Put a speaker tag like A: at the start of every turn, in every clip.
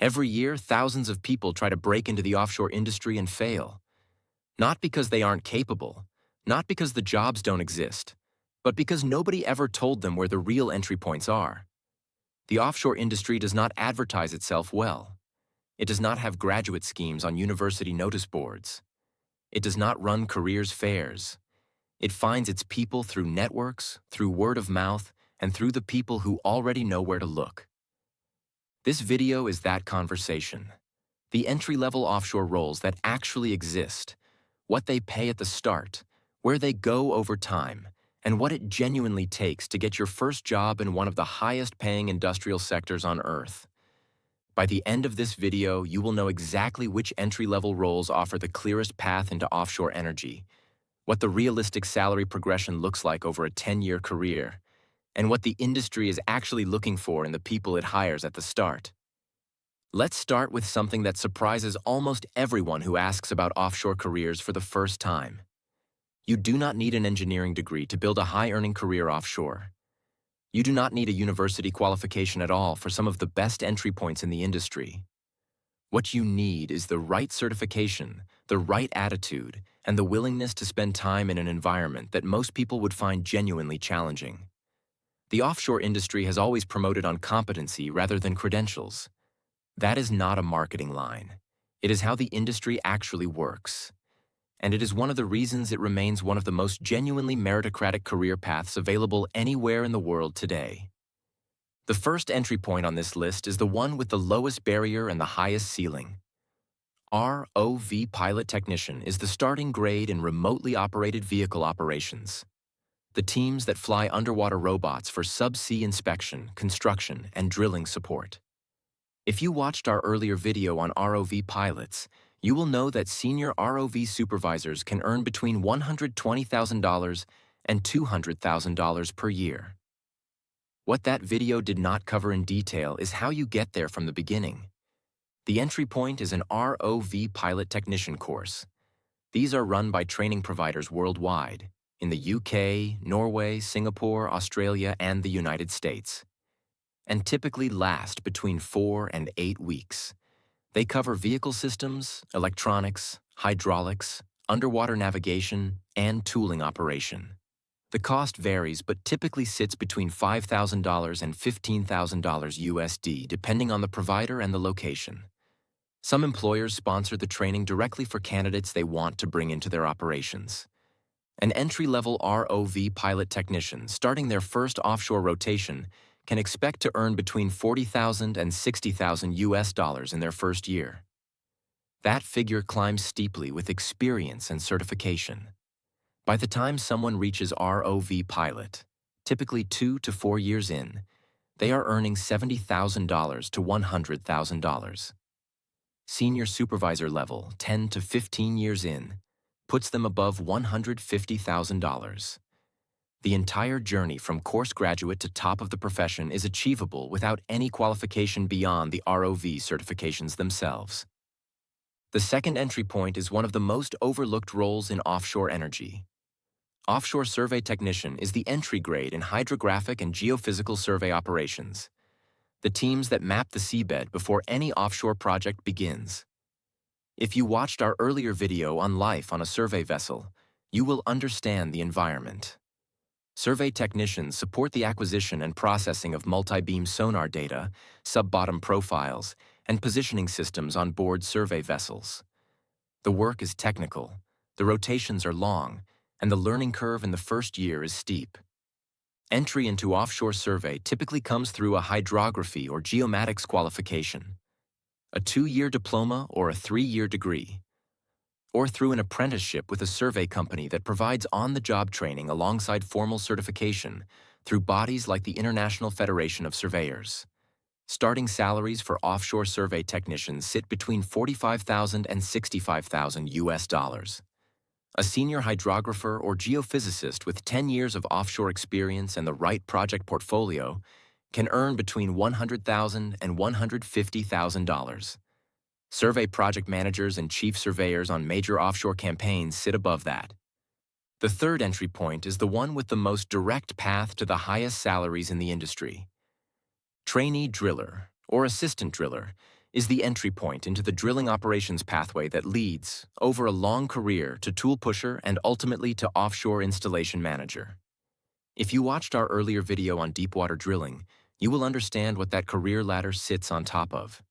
A: Every year, thousands of people try to break into the offshore industry and fail. Not because they aren't capable, not because the jobs don't exist, but because nobody ever told them where the real entry points are. The offshore industry does not advertise itself well. It does not have graduate schemes on university notice boards. It does not run careers fairs. It finds its people through networks, through word of mouth, and through the people who already know where to look. This video is that conversation. The entry-level offshore roles that actually exist, what they pay at the start, where they go over time, and what it genuinely takes to get your first job in one of the highest-paying industrial sectors on Earth. By the end of this video, you will know exactly which entry-level roles offer the clearest path into offshore energy, what the realistic salary progression looks like over a 10-year career, and what the industry is actually looking for in the people it hires at the start. Let's start with something that surprises almost everyone who asks about offshore careers for the first time. You do not need an engineering degree to build a high-earning career offshore. You do not need a university qualification at all for some of the best entry points in the industry. What you need is the right certification, the right attitude, and the willingness to spend time in an environment that most people would find genuinely challenging. The offshore industry has always promoted on competency rather than credentials. That is not a marketing line. It is how the industry actually works. And it is one of the reasons it remains one of the most genuinely meritocratic career paths available anywhere in the world today. The first entry point on this list is the one with the lowest barrier and the highest ceiling. ROV Pilot Technician is the starting grade in remotely operated vehicle operations. The teams that fly underwater robots for subsea inspection, construction, and drilling support. If you watched our earlier video on ROV pilots, you will know that senior ROV supervisors can earn between $120,000 and $200,000 per year. What that video did not cover in detail is how you get there from the beginning. The entry point is an ROV Pilot Technician course. These are run by training providers worldwide, in the UK, Norway, Singapore, Australia, and the United States, and typically last between 4 and 8 weeks. They cover vehicle systems, electronics, hydraulics, underwater navigation, and tooling operation. The cost varies but typically sits between $5,000 and $15,000 USD depending on the provider and the location. Some employers sponsor the training directly for candidates they want to bring into their operations. An entry-level ROV pilot technician starting their first offshore rotation can expect to earn between $40,000 and $60,000 USD in their first year. That figure climbs steeply with experience and certification. By the time someone reaches ROV pilot, typically 2 to 4 years in, they are earning $70,000 to $100,000. Senior supervisor level, 10 to 15 years in, puts them above $150,000. The entire journey from course graduate to top of the profession is achievable without any qualification beyond the ROV certifications themselves. The second entry point is one of the most overlooked roles in offshore energy. Offshore Survey Technician is the entry grade in hydrographic and geophysical survey operations, the teams that map the seabed before any offshore project begins. If you watched our earlier video on life on a survey vessel, you will understand the environment. Survey technicians support the acquisition and processing of multi-beam sonar data, sub-bottom profiles, and positioning systems on board survey vessels. The work is technical, the rotations are long, and the learning curve in the first year is steep. Entry into offshore survey typically comes through a hydrography or geomatics qualification, a 2-year diploma or a 3-year degree, or through an apprenticeship with a survey company that provides on-the-job training alongside formal certification through bodies like the International Federation of Surveyors. Starting salaries for offshore survey technicians sit between $45,000 and $65,000 USD. A senior hydrographer or geophysicist with 10 years of offshore experience and the right project portfolio can earn between $100,000 and $150,000. Survey project managers and chief surveyors on major offshore campaigns sit above that. The third entry point is the one with the most direct path to the highest salaries in the industry. Trainee Driller, or Assistant Driller, is the entry point into the drilling operations pathway that leads, over a long career, to tool pusher and ultimately to offshore installation manager. If you watched our earlier video on deepwater drilling, you will understand what that career ladder sits on top of.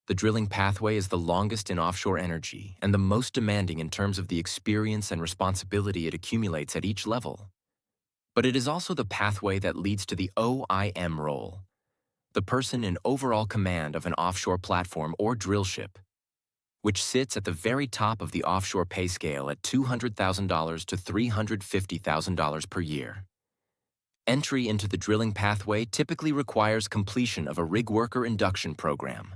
A: The drilling pathway is the longest in offshore energy and the most demanding in terms of the experience and responsibility it accumulates at each level. But it is also the pathway that leads to the OIM role, the person in overall command of an offshore platform or drillship, which sits at the very top of the offshore pay scale at $200,000 to $350,000 per year. Entry into the drilling pathway typically requires completion of a rig worker induction program,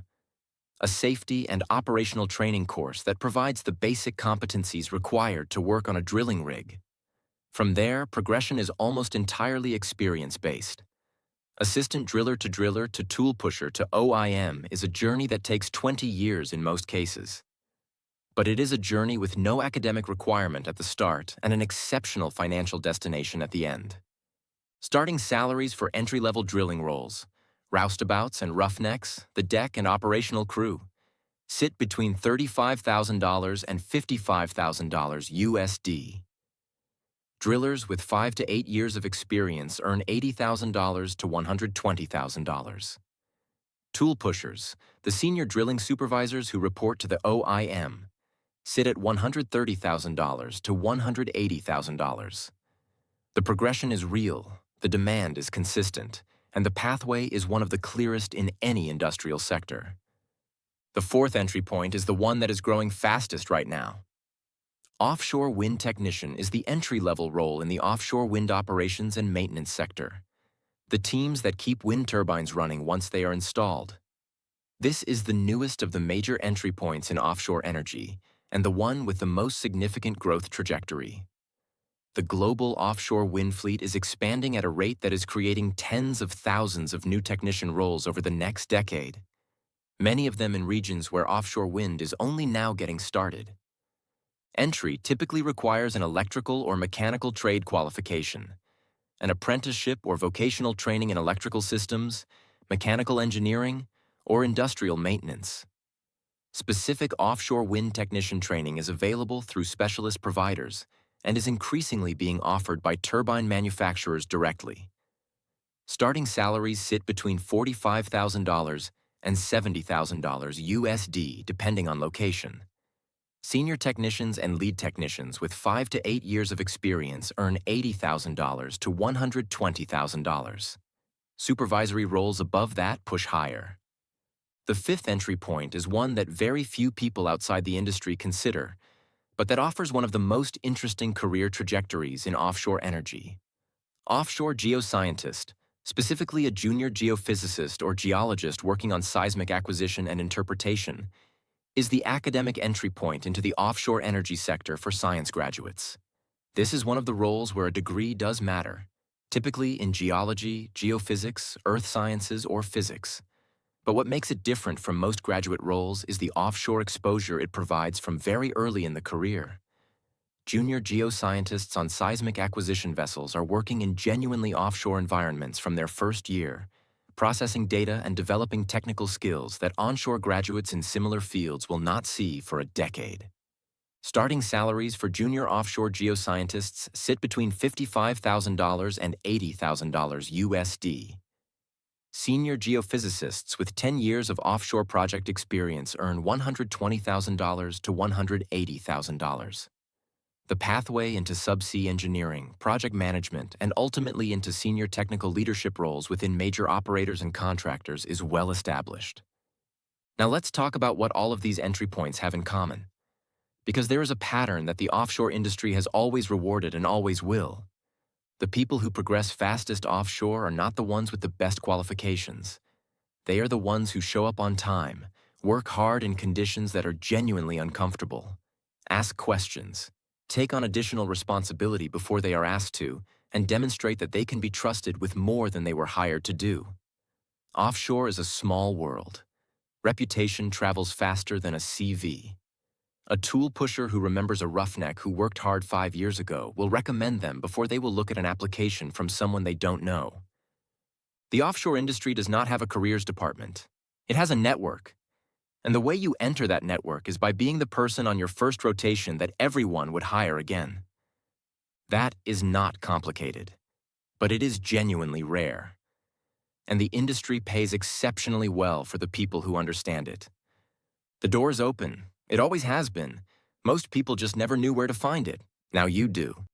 A: a safety and operational training course that provides the basic competencies required to work on a drilling rig. From there, progression is almost entirely experience-based. Assistant driller to tool pusher to OIM is a journey that takes 20 years in most cases. But it is a journey with no academic requirement at the start and an exceptional financial destination at the end. Starting salaries for entry-level drilling roles, roustabouts and roughnecks, the deck and operational crew, sit between $35,000 and $55,000 USD. Drillers with 5 to 8 years of experience earn $80,000 to $120,000. Tool pushers, the senior drilling supervisors who report to the OIM, sit at $130,000 to $180,000. The progression is real, the demand is consistent, and the pathway is one of the clearest in any industrial sector. The fourth entry point is the one that is growing fastest right now. Offshore Wind Technician is the entry-level role in the offshore wind operations and maintenance sector, the teams that keep wind turbines running once they are installed. This is the newest of the major entry points in offshore energy and the one with the most significant growth trajectory. The global offshore wind fleet is expanding at a rate that is creating tens of thousands of new technician roles over the next decade, many of them in regions where offshore wind is only now getting started. Entry typically requires an electrical or mechanical trade qualification, an apprenticeship or vocational training in electrical systems, mechanical engineering, or industrial maintenance. Specific offshore wind technician training is available through specialist providers and is increasingly being offered by turbine manufacturers directly. Starting salaries sit between $45,000 and $70,000 USD depending on location. Senior technicians and lead technicians with 5 to 8 years of experience earn $80,000 to $120,000. Supervisory roles above that push higher. The fifth entry point is one that very few people outside the industry consider, but that offers one of the most interesting career trajectories in offshore energy. Offshore Geoscientist, specifically a junior geophysicist or geologist working on seismic acquisition and interpretation, is the academic entry point into the offshore energy sector for science graduates. This is one of the roles where a degree does matter, typically in geology, geophysics, earth sciences, or physics. But what makes it different from most graduate roles is the offshore exposure it provides from very early in the career. Junior geoscientists on seismic acquisition vessels are working in genuinely offshore environments from their first year, processing data and developing technical skills that onshore graduates in similar fields will not see for a decade. Starting salaries for junior offshore geoscientists sit between $55,000 and $80,000 USD. Senior geophysicists with 10 years of offshore project experience earn $120,000 to $180,000. The pathway into subsea engineering, project management, and ultimately into senior technical leadership roles within major operators and contractors is well established. Now let's talk about what all of these entry points have in common, because there is a pattern that the offshore industry has always rewarded and always will. The people who progress fastest offshore are not the ones with the best qualifications. They are the ones who show up on time, work hard in conditions that are genuinely uncomfortable, ask questions, take on additional responsibility before they are asked to, and demonstrate that they can be trusted with more than they were hired to do. Offshore is a small world. Reputation travels faster than a CV. A tool pusher who remembers a roughneck who worked hard 5 years ago will recommend them before they will look at an application from someone they don't know. The offshore industry does not have a careers department. It has a network. And the way you enter that network is by being the person on your first rotation that everyone would hire again. That is not complicated, but it is genuinely rare. And the industry pays exceptionally well for the people who understand it. The door's open. It always has been. Most people just never knew where to find it. Now you do.